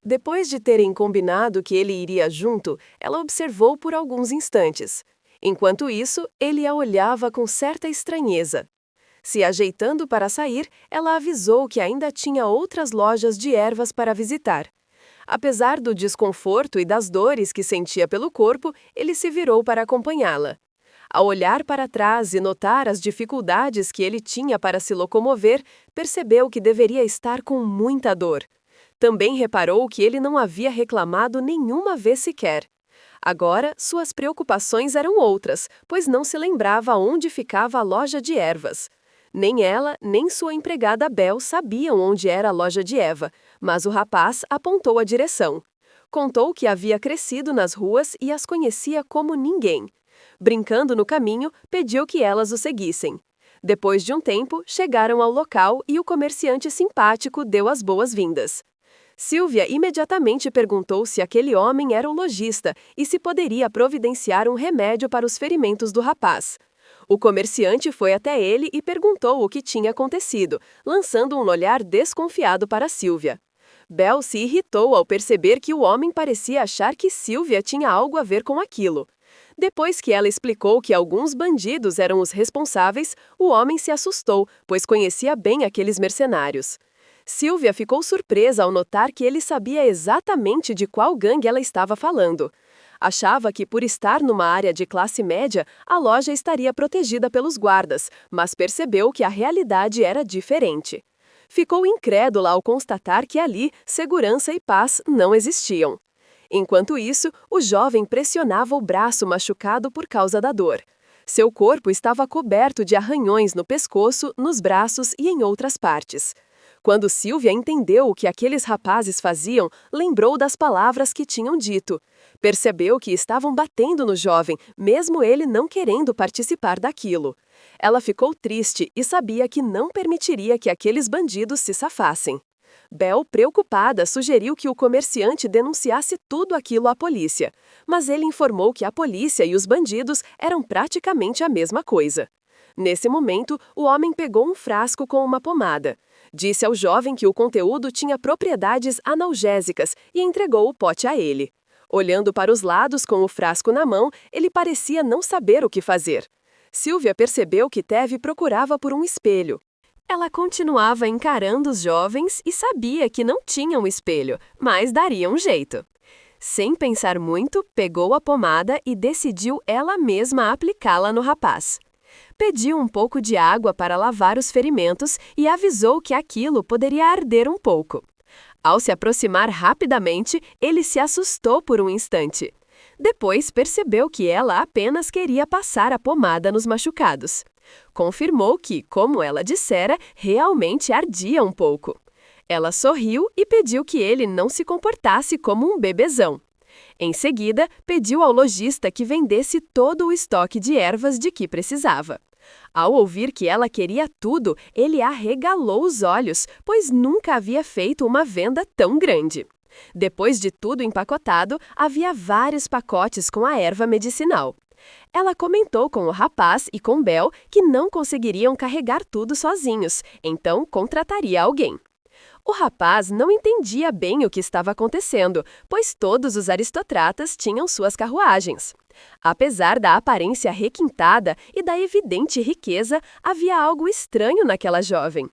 Depois de terem combinado que ele iria junto, ela observou por alguns instantes. Enquanto isso, ele a olhava com certa estranheza. Se ajeitando para sair, ela avisou que ainda tinha outras lojas de ervas para visitar. Apesar do desconforto e das dores que sentia pelo corpo, ele se virou para acompanhá-la. Ao olhar para trás e notar as dificuldades que ele tinha para se locomover, percebeu que deveria estar com muita dor. Também reparou que ele não havia reclamado nenhuma vez sequer. Agora, suas preocupações eram outras, pois não se lembrava onde ficava a loja de ervas. Nem ela, nem sua empregada Bel sabiam onde era a loja de Eva, mas o rapaz apontou a direção. Contou que havia crescido nas ruas e as conhecia como ninguém. Brincando no caminho, pediu que elas o seguissem. Depois de um tempo, chegaram ao local e o comerciante simpático deu as boas-vindas. Silvia imediatamente perguntou se aquele homem era o lojista e se poderia providenciar um remédio para os ferimentos do rapaz. O comerciante foi até ele e perguntou o que tinha acontecido, lançando um olhar desconfiado para Silvia. Bel se irritou ao perceber que o homem parecia achar que Silvia tinha algo a ver com aquilo. Depois que ela explicou que alguns bandidos eram os responsáveis, o homem se assustou, pois conhecia bem aqueles mercenários. Silvia ficou surpresa ao notar que ele sabia exatamente de qual gangue ela estava falando. Achava que, por estar numa área de classe média, a loja estaria protegida pelos guardas, mas percebeu que a realidade era diferente. Ficou incrédula ao constatar que ali segurança e paz não existiam. Enquanto isso, o jovem pressionava o braço machucado por causa da dor. Seu corpo estava coberto de arranhões no pescoço, nos braços e em outras partes. Quando Silvia entendeu o que aqueles rapazes faziam, lembrou das palavras que tinham dito. Percebeu que estavam batendo no jovem, mesmo ele não querendo participar daquilo. Ela ficou triste e sabia que não permitiria que aqueles bandidos se safassem. Bel, preocupada, sugeriu que o comerciante denunciasse tudo aquilo à polícia, mas ele informou que a polícia e os bandidos eram praticamente a mesma coisa. Nesse momento, o homem pegou um frasco com uma pomada. Disse ao jovem que o conteúdo tinha propriedades analgésicas e entregou o pote a ele. Olhando para os lados com o frasco na mão, ele parecia não saber o que fazer. Silvia percebeu que Teve procurava por um espelho. Ela continuava encarando os jovens e sabia que não tinha um espelho, mas daria um jeito. Sem pensar muito, pegou a pomada e decidiu ela mesma aplicá-la no rapaz. Pediu um pouco de água para lavar os ferimentos e avisou que aquilo poderia arder um pouco. Ao se aproximar rapidamente, ele se assustou por um instante. Depois percebeu que ela apenas queria passar a pomada nos machucados. Confirmou que, como ela dissera, realmente ardia um pouco. Ela sorriu e pediu que ele não se comportasse como um bebezão. Em seguida, pediu ao lojista que vendesse todo o estoque de ervas de que precisava. Ao ouvir que ela queria tudo, ele arregalou os olhos, pois nunca havia feito uma venda tão grande. Depois de tudo empacotado, havia vários pacotes com a erva medicinal. Ela comentou com o rapaz e com Bel que não conseguiriam carregar tudo sozinhos, então contrataria alguém. O rapaz não entendia bem o que estava acontecendo, pois todos os aristocratas tinham suas carruagens. Apesar da aparência requintada e da evidente riqueza, havia algo estranho naquela jovem.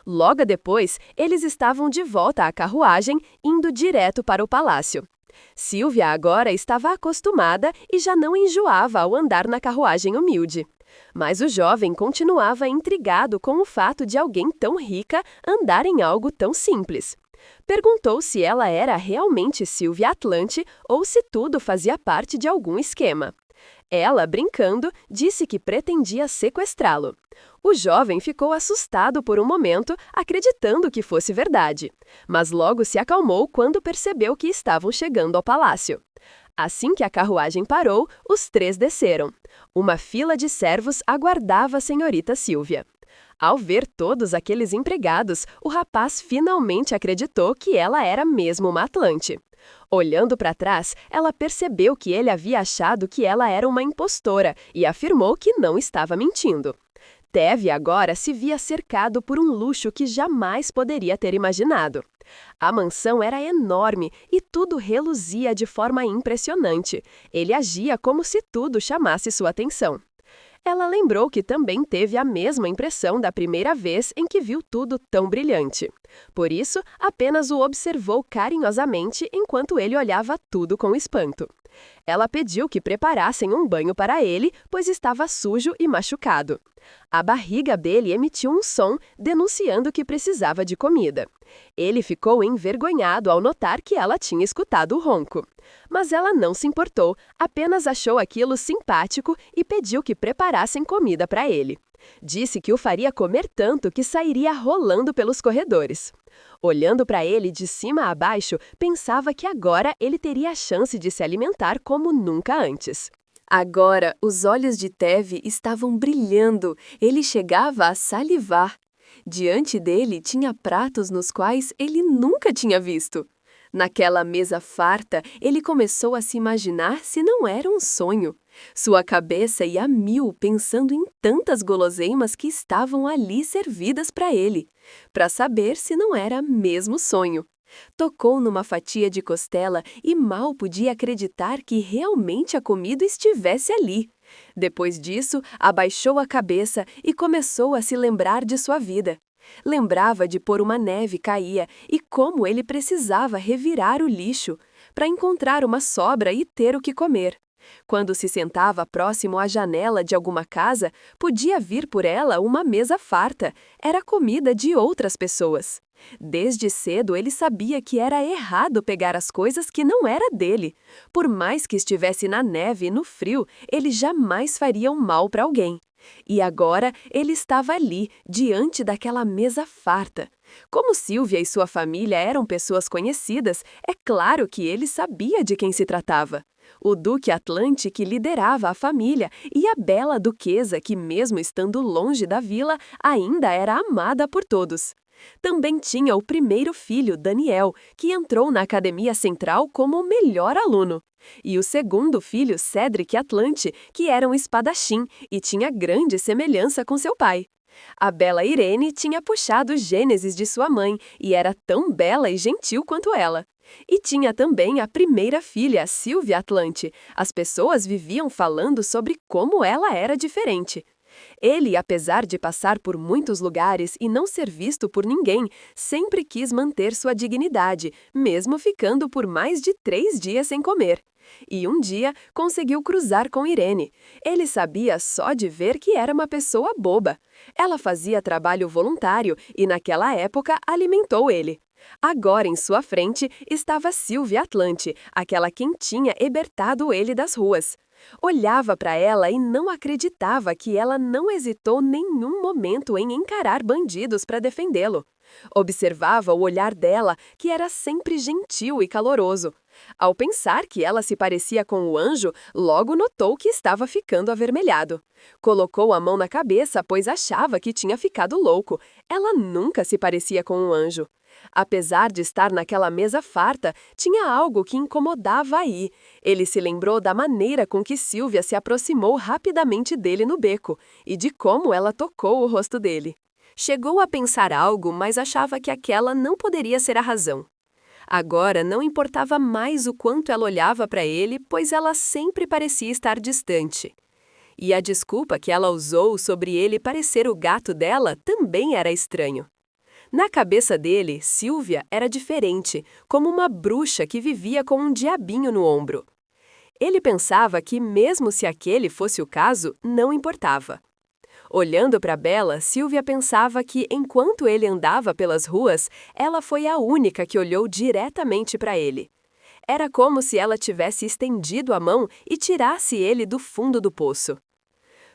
Logo depois, eles estavam de volta à carruagem, indo direto para o palácio. Silvia agora estava acostumada e já não enjoava ao andar na carruagem humilde. Mas o jovem continuava intrigado com o fato de alguém tão rica andar em algo tão simples. Perguntou se ela era realmente Silvia Atlante ou se tudo fazia parte de algum esquema. Ela, brincando, disse que pretendia sequestrá-lo. O jovem ficou assustado por um momento, acreditando que fosse verdade, mas logo se acalmou quando percebeu que estavam chegando ao palácio. Assim que a carruagem parou, os três desceram. Uma fila de servos aguardava a senhorita Silvia. Ao ver todos aqueles empregados, o rapaz finalmente acreditou que ela era mesmo uma Atlante. Olhando para trás, ela percebeu que ele havia achado que ela era uma impostora e afirmou que não estava mentindo. Teve agora se via cercado por um luxo que jamais poderia ter imaginado. A mansão era enorme e tudo reluzia de forma impressionante. Ele agia como se tudo chamasse sua atenção. Ela lembrou que também teve a mesma impressão da primeira vez em que viu tudo tão brilhante. Por isso, apenas o observou carinhosamente enquanto ele olhava tudo com espanto. Ela pediu que preparassem um banho para ele, pois estava sujo e machucado. A barriga dele emitiu um som, denunciando que precisava de comida. Ele ficou envergonhado ao notar que ela tinha escutado o ronco. Mas ela não se importou, apenas achou aquilo simpático e pediu que preparassem comida para ele. Disse que o faria comer tanto que sairia rolando pelos corredores. Olhando para ele de cima a baixo, pensava que agora ele teria a chance de se alimentar como nunca antes. Agora, os olhos de Teve estavam brilhando, ele chegava a salivar. Diante dele tinha pratos nos quais ele nunca tinha visto. Naquela mesa farta, ele começou a se imaginar se não era um sonho. Sua cabeça ia a mil pensando em tantas guloseimas que estavam ali servidas para ele, para saber se não era mesmo sonho. Tocou numa fatia de costela e mal podia acreditar que realmente a comida estivesse ali. Depois disso, abaixou a cabeça e começou a se lembrar de sua vida. Lembrava de por uma neve caía e como ele precisava revirar o lixo para encontrar uma sobra e ter o que comer. Quando se sentava próximo à janela de alguma casa, podia vir por ela uma mesa farta. Era comida de outras pessoas. Desde cedo ele sabia que era errado pegar as coisas que não era dele. Por mais que estivesse na neve e no frio, ele jamais faria um mal para alguém. E agora ele estava ali, diante daquela mesa farta. Como Sylvia e sua família eram pessoas conhecidas, é claro que ele sabia de quem se tratava. O Duque Atlante, que liderava a família, e a bela duquesa, que mesmo estando longe da vila, ainda era amada por todos. Também tinha o primeiro filho, Daniel, que entrou na Academia Central como o melhor aluno. E o segundo filho, Cedric Atlante, que era um espadachim e tinha grande semelhança com seu pai. A bela Irene tinha puxado Gênesis de sua mãe e era tão bela e gentil quanto ela. E tinha também a primeira filha, Sylvia Atlante. As pessoas viviam falando sobre como ela era diferente. Ele, apesar de passar por muitos lugares e não ser visto por ninguém, sempre quis manter sua dignidade, mesmo ficando por mais de 3 dias sem comer. E um dia conseguiu cruzar com Irene. Ele sabia só de ver que era uma pessoa boba. Ela fazia trabalho voluntário e naquela época alimentou ele. Agora em sua frente estava Sylvia Atlante, aquela quem tinha libertado ele das ruas. Olhava para ela e não acreditava que ela não hesitou nenhum momento em encarar bandidos para defendê-lo. Observava o olhar dela, que era sempre gentil e caloroso. Ao pensar que ela se parecia com o anjo, logo notou que estava ficando avermelhado. Colocou a mão na cabeça, pois achava que tinha ficado louco. Ela nunca se parecia com um anjo. Apesar de estar naquela mesa farta, tinha algo que incomodava aí. Ele se lembrou da maneira com que Sylvia se aproximou rapidamente dele no beco e de como ela tocou o rosto dele. Chegou a pensar algo, mas achava que aquela não poderia ser a razão. Agora não importava mais o quanto ela olhava para ele, pois ela sempre parecia estar distante. E a desculpa que ela usou sobre ele parecer o gato dela também era estranho. Na cabeça dele, Sylvia era diferente, como uma bruxa que vivia com um diabinho no ombro. Ele pensava que, mesmo se aquele fosse o caso, não importava. Olhando para Bella, Sylvia pensava que, enquanto ele andava pelas ruas, ela foi a única que olhou diretamente para ele. Era como se ela tivesse estendido a mão e tirasse ele do fundo do poço.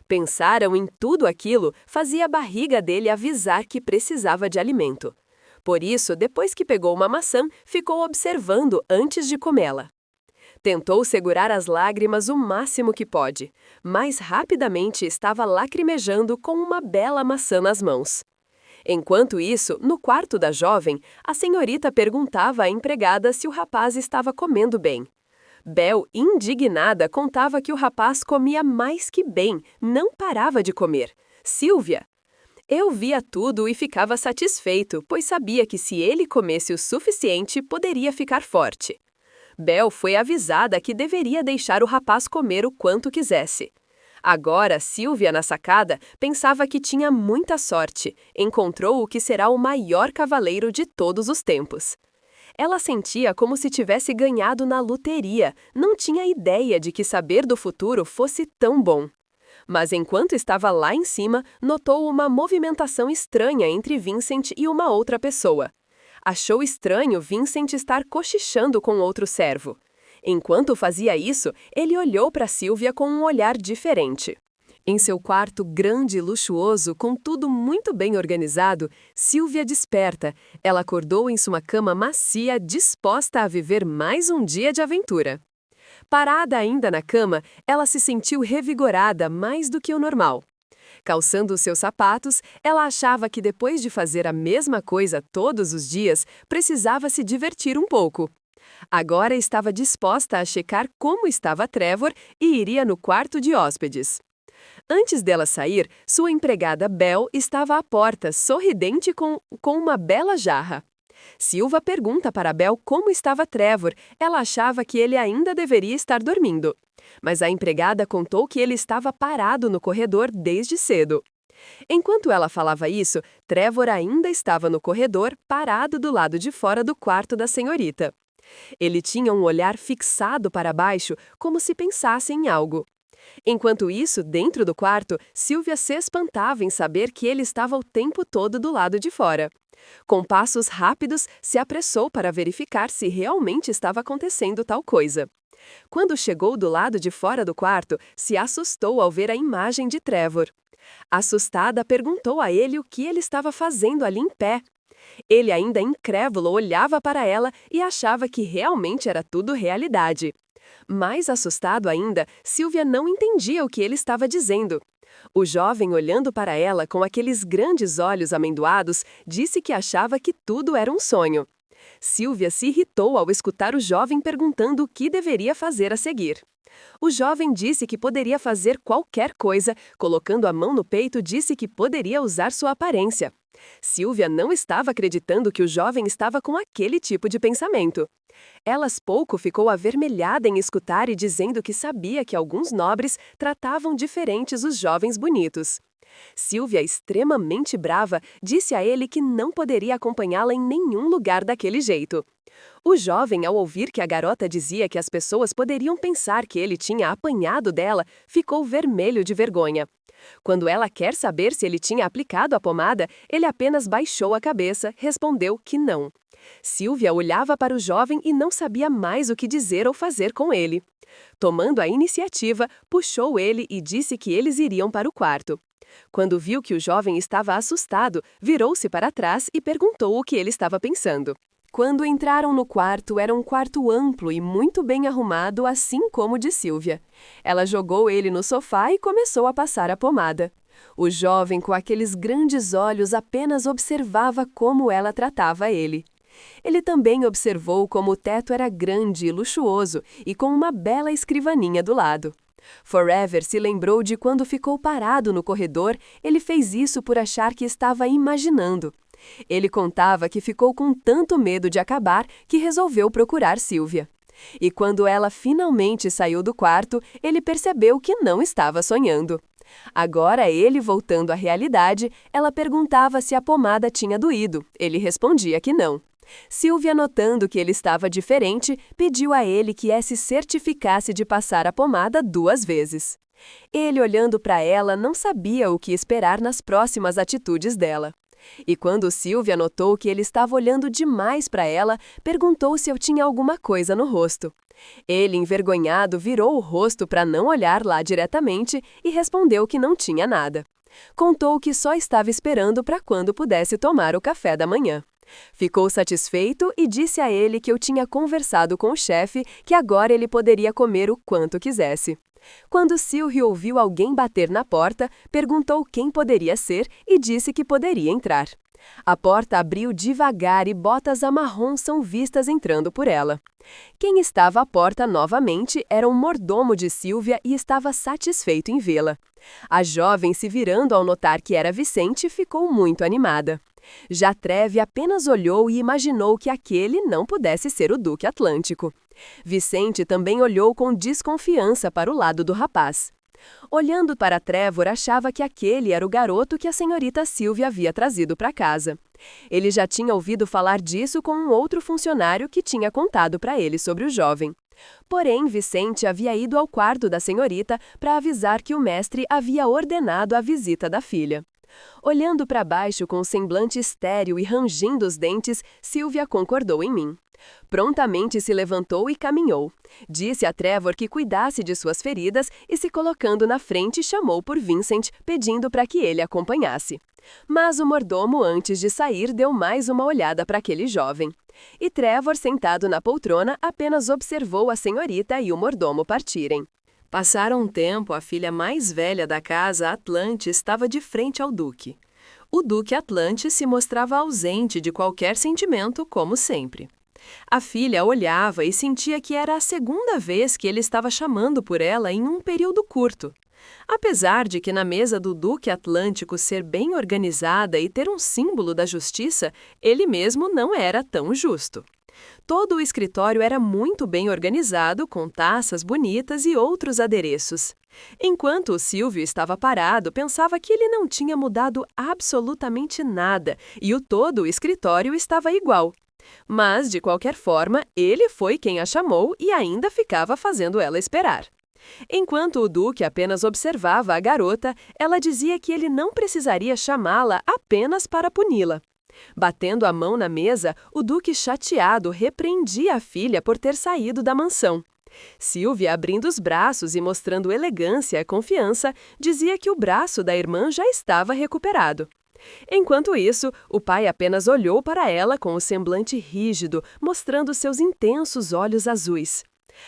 Pensaram em tudo aquilo, fazia a barriga dele avisar que precisava de alimento. Por isso, depois que pegou uma maçã, ficou observando antes de comê-la. Tentou segurar as lágrimas o máximo que pôde, mas rapidamente estava lacrimejando com uma bela maçã nas mãos. Enquanto isso, no quarto da jovem, a senhorita perguntava à empregada se o rapaz estava comendo bem. Belle, indignada, contava que o rapaz comia mais que bem, não parava de comer. Sylvia, Eu via tudo e ficava satisfeito, pois sabia que se ele comesse o suficiente, poderia ficar forte. Belle foi avisada que deveria deixar o rapaz comer o quanto quisesse. Agora, Sylvia, na sacada, pensava que tinha muita sorte. Encontrou o que será o maior cavaleiro de todos os tempos. Ela sentia como se tivesse ganhado na loteria, não tinha ideia de que saber do futuro fosse tão bom. Mas enquanto estava lá em cima, notou uma movimentação estranha entre Vincent e uma outra pessoa. Achou estranho Vincent estar cochichando com outro servo. Enquanto fazia isso, ele olhou para Sylvia com um olhar diferente. Em seu quarto grande e luxuoso, com tudo muito bem organizado, Sylvia desperta. Ela acordou em sua cama macia, disposta a viver mais um dia de aventura. Parada ainda na cama, ela se sentiu revigorada mais do que o normal. Calçando os seus sapatos, ela achava que depois de fazer a mesma coisa todos os dias, precisava se divertir um pouco. Agora estava disposta a checar como estava Trevor e iria no quarto de hóspedes. Antes dela sair, sua empregada Belle estava à porta, sorridente com uma bela jarra. Silva pergunta para Belle como estava Trevor. Ela achava que ele ainda deveria estar dormindo. Mas a empregada contou que ele estava parado no corredor desde cedo. Enquanto ela falava isso, Trevor ainda estava no corredor, parado do lado de fora do quarto da senhorita. Ele tinha um olhar fixado para baixo, como se pensasse em algo. Enquanto isso, dentro do quarto, Sylvia se espantava em saber que ele estava o tempo todo do lado de fora. Com passos rápidos, se apressou para verificar se realmente estava acontecendo tal coisa. Quando chegou do lado de fora do quarto, se assustou ao ver a imagem de Trevor. Assustada, perguntou a ele o que ele estava fazendo ali em pé. Ele, ainda incrédulo, olhava para ela e achava que realmente era tudo realidade. Mais assustado ainda, Sylvia não entendia o que ele estava dizendo. O jovem, olhando para ela com aqueles grandes olhos amendoados, disse que achava que tudo era um sonho. Sylvia se irritou ao escutar o jovem perguntando o que deveria fazer a seguir. O jovem disse que poderia fazer qualquer coisa, colocando a mão no peito, disse que poderia usar sua aparência. Sylvia não estava acreditando que o jovem estava com aquele tipo de pensamento. Elas pouco ficou avermelhada em escutar e dizendo que sabia que alguns nobres tratavam diferentes os jovens bonitos. Sylvia, extremamente brava, disse a ele que não poderia acompanhá-la em nenhum lugar daquele jeito. O jovem, ao ouvir que a garota dizia que as pessoas poderiam pensar que ele tinha apanhado dela, ficou vermelho de vergonha. Quando ela quer saber se ele tinha aplicado a pomada, ele apenas baixou a cabeça, respondeu que não. Sylvia olhava para o jovem e não sabia mais o que dizer ou fazer com ele. Tomando a iniciativa, puxou ele e disse que eles iriam para o quarto. Quando viu que o jovem estava assustado, virou-se para trás e perguntou o que ele estava pensando. Quando entraram no quarto, era um quarto amplo e muito bem arrumado, assim como o de Sylvia. Ela jogou ele no sofá e começou a passar a pomada. O jovem, com aqueles grandes olhos, apenas observava como ela tratava ele. Ele também observou como o teto era grande e luxuoso e com uma bela escrivaninha do lado. Forever se lembrou de quando ficou parado no corredor. Ele fez isso por achar que estava imaginando. Ele contava que ficou com tanto medo de acabar que resolveu procurar Sylvia. E quando ela finalmente saiu do quarto, ele percebeu que não estava sonhando. Agora, ele voltando à realidade, ela perguntava se a pomada tinha doído. Ele respondia que não. Sylvia, notando que ele estava diferente, pediu a ele que se certificasse de passar a pomada 2 vezes. Ele, olhando para ela, não sabia o que esperar nas próximas atitudes dela. E quando Sylvia notou que ele estava olhando demais para ela, perguntou se eu tinha alguma coisa no rosto. Ele, envergonhado, virou o rosto para não olhar lá diretamente e respondeu que não tinha nada. Contou que só estava esperando para quando pudesse tomar o café da manhã. Ficou satisfeito e disse a ele que eu tinha conversado com o chefe que agora ele poderia comer o quanto quisesse. Quando Sylvia ouviu alguém bater na porta, perguntou quem poderia ser e disse que poderia entrar. A porta abriu devagar e botas marrom são vistas entrando por ela. Quem estava à porta novamente era um mordomo de Sílvia e estava satisfeito em vê-la. A jovem, se virando ao notar que era Vicente, ficou muito animada. Já Treve apenas olhou e imaginou que aquele não pudesse ser o Duque Atlântico. Vicente também olhou com desconfiança para o lado do rapaz. Olhando para Trevor, achava que aquele era o garoto que a senhorita Sílvia havia trazido para casa. Ele já tinha ouvido falar disso com um outro funcionário que tinha contado para ele sobre o jovem. Porém, Vicente havia ido ao quarto da senhorita para avisar que o mestre havia ordenado a visita da filha. Olhando para baixo com um semblante estéril e rangindo os dentes, Sílvia concordou em mim. Prontamente se levantou e caminhou. Disse a Trevor que cuidasse de suas feridas e, se colocando na frente, chamou por Vincent, pedindo para que ele acompanhasse. Mas o mordomo, antes de sair, deu mais uma olhada para aquele jovem. E Trevor, sentado na poltrona, apenas observou a senhorita e o mordomo partirem. Passaram um tempo, a filha mais velha da casa, Atlante, estava de frente ao Duque. O Duque Atlante se mostrava ausente de qualquer sentimento, como sempre. A filha olhava e sentia que era a segunda vez que ele estava chamando por ela em um período curto. Apesar de que na mesa do Duque Atlântico ser bem organizada e ter um símbolo da justiça, ele mesmo não era tão justo. Todo o escritório era muito bem organizado, com taças bonitas e outros adereços. Enquanto o Silvio estava parado, pensava que ele não tinha mudado absolutamente nada e todo o escritório estava igual. Mas, de qualquer forma, ele foi quem a chamou e ainda ficava fazendo ela esperar. Enquanto o Duque apenas observava a garota, ela dizia que ele não precisaria chamá-la apenas para puni-la. Batendo a mão na mesa, o Duque, chateado, repreendia a filha por ter saído da mansão. Sílvia, abrindo os braços e mostrando elegância e confiança, dizia que o braço da irmã já estava recuperado. Enquanto isso, o pai apenas olhou para ela com o semblante rígido, mostrando seus intensos olhos azuis.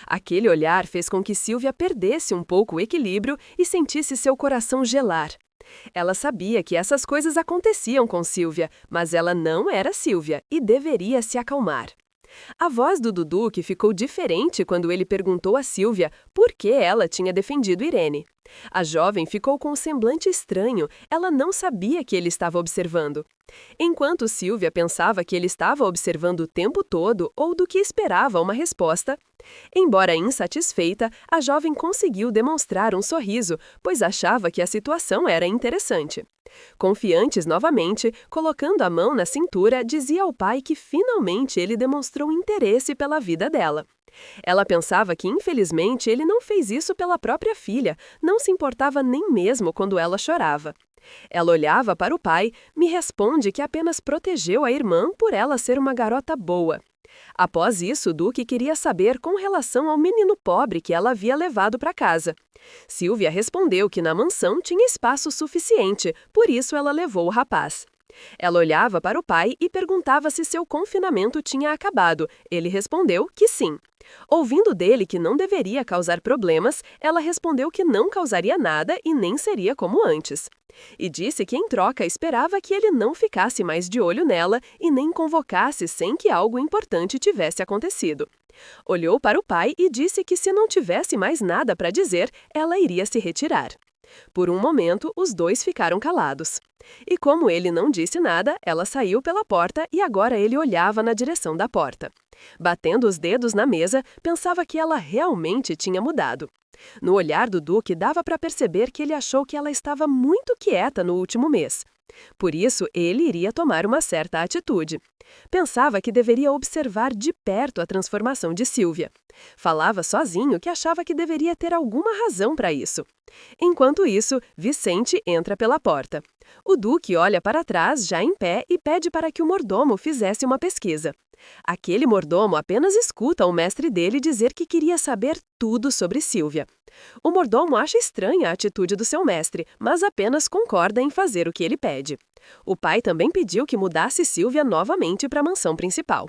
Aquele olhar fez com que Sílvia perdesse um pouco o equilíbrio e sentisse seu coração gelar. Ela sabia que essas coisas aconteciam com Sílvia, mas ela não era Sílvia e deveria se acalmar. A voz do Dudu ficou diferente quando ele perguntou a Sílvia por que ela tinha defendido Irene. A jovem ficou com um semblante estranho, ela não sabia que ele estava observando. Enquanto Sílvia pensava que ele estava observando o tempo todo ou do que esperava uma resposta, embora insatisfeita, a jovem conseguiu demonstrar um sorriso, pois achava que a situação era interessante. Confiantes novamente, colocando a mão na cintura, dizia ao pai que finalmente ele demonstrou interesse pela vida dela. Ela pensava que, infelizmente, ele não fez isso pela própria filha, não se importava nem mesmo quando ela chorava. Ela olhava para o pai, me responde que apenas protegeu a irmã por ela ser uma garota boa. Após isso, Duque queria saber com relação ao menino pobre que ela havia levado para casa. Sílvia respondeu que na mansão tinha espaço suficiente, por isso ela levou o rapaz. Ela olhava para o pai e perguntava se seu confinamento tinha acabado. Ele respondeu que sim. Ouvindo dele que não deveria causar problemas, ela respondeu que não causaria nada e nem seria como antes. E disse que, em troca, esperava que ele não ficasse mais de olho nela e nem convocasse sem que algo importante tivesse acontecido. Olhou para o pai e disse que, se não tivesse mais nada para dizer, ela iria se retirar. Por um momento, os dois ficaram calados. E como ele não disse nada, ela saiu pela porta e agora ele olhava na direção da porta. Batendo os dedos na mesa, pensava que ela realmente tinha mudado. No olhar do Duque dava para perceber que ele achou que ela estava muito quieta no último mês. Por isso, ele iria tomar uma certa atitude. Pensava que deveria observar de perto a transformação de Sílvia. Falava sozinho que achava que deveria ter alguma razão para isso. Enquanto isso, Vicente entra pela porta. O Duque olha para trás, já em pé, e pede para que o mordomo fizesse uma pesquisa. Aquele mordomo apenas escuta o mestre dele dizer que queria saber tudo sobre Sílvia. O mordomo acha estranha a atitude do seu mestre, mas apenas concorda em fazer o que ele pede. O pai também pediu que mudasse Sílvia novamente para a mansão principal.